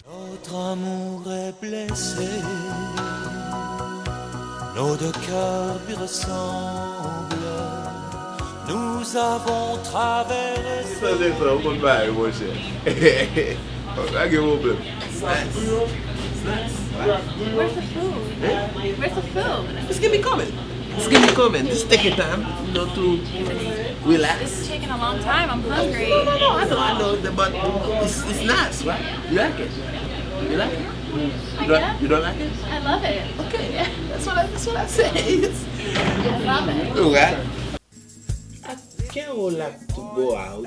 Notre amour est blessé, nos deux cœurs lui ressemblent. Nous avons traversé. I get one blip. Where's the food? Where's the food? It's gonna be coming. It's gonna be coming. Just take your time, to relax. This is taking a long time. I'm hungry. No, I know, but it's nice, right? You like it? You like it? You don't like it? I love it. Okay, Yeah. that's what I say. I love it. Alright. Can we like to go out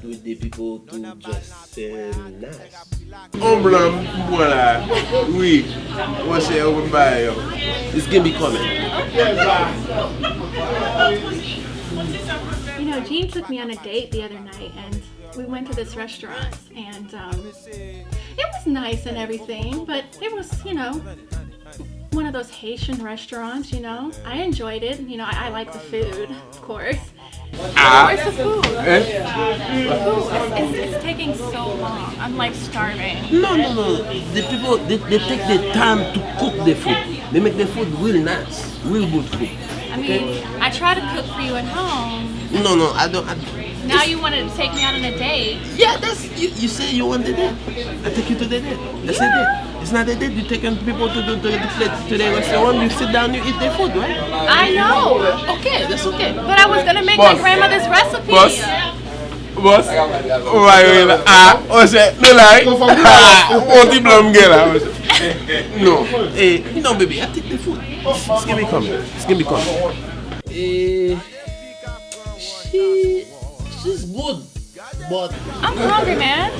with the people to just say nice? Blanc, voilà. Oui. What's it open by? It's gonna be coming. You know, Jean took me on a date the other night, and we went to this restaurant, and it was nice and everything, but it was, one of those Haitian restaurants, I enjoyed it. I like the food, of course. Where's the food? The food. It's taking so long. I'm like starving. No. The people, they take the time to cook the food. They make the food real nice, real good food. I mean, I try to cook for you at home. No, I don't. Now you want to take me out on a date. Yeah, that's you say you want the date. I take you to the date. That's a date. It's not a date. You taking people to the restaurant. You sit down, you eat their food, right? I know. Okay, that's okay. But I was gonna make my grandmother's recipe. Boss. What's it? No lie. Only blonde girl. No, baby, I take the food. It's gonna be coming. She's good, but I'm hungry, man.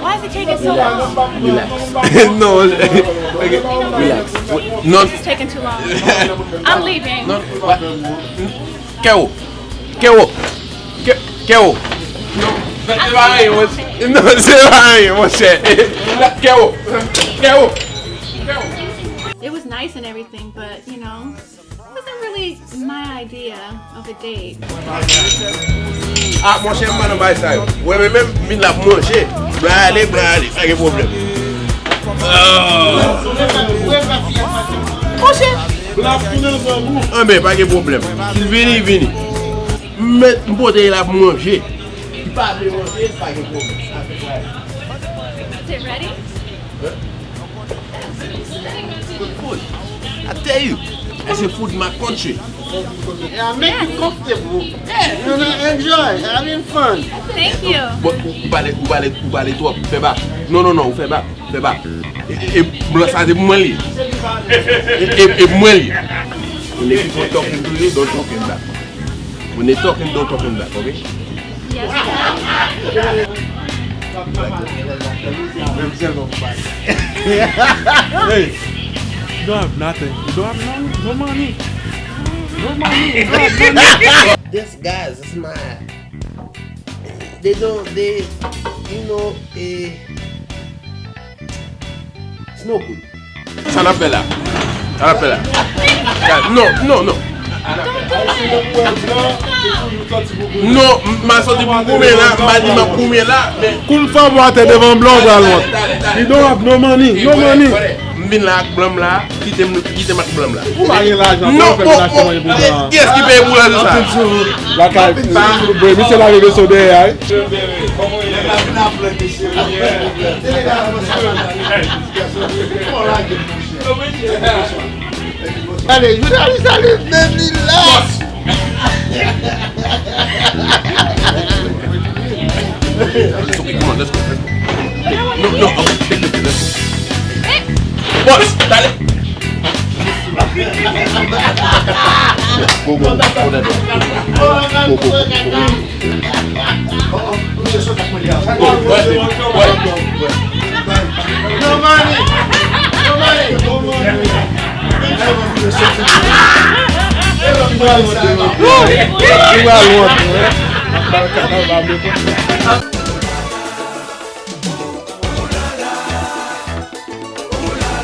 Why is it taking so long? relax. No. Relax. No. This is taking too long. I'm leaving. Keo. It was nice and everything, but it wasn't really my idea of a date. Mon cher, man, by side. Ouais, mais même, il l'a mangé. Bralé, pas de problème. Mon cher. Ah, mais pas de problème. Il vient. Mais, il a mangé. Il pas de manger, pas de problème. Is it ready? Good food. I tell you, that's the food in my country. Yeah, make you comfortable. Yeah, enjoy, having fun. Thank you. Bon, ou balé toi, fais bas. Non, fais bas. Et blanc, ça c'est moins lié. Et moins lié. When the people talking to you, don't talk in back. When they talking, don't talk in back, okay? Yes. Hey, you don't have nothing. You don't have no money. No money. You don't have money. These guys, it's my. It's no good. Ça n'a pas là. Non. Non, ma sortie pour combien là, m'a dit ma combien là, mais Cool femme water devant blanc galon. You don't have no money. No money. Mbin là blanc là, quitte ma blanc là. Vous mariez l'argent. Non, qui est-ce qui paye pour là ça? La carte. Monsieur l'arrivée sur derrière. Allez, je vais aller saluer 2000 là. It's okay, come on, let's go. No, okay, let's go. Boss, dale. Go, No money. Balkan,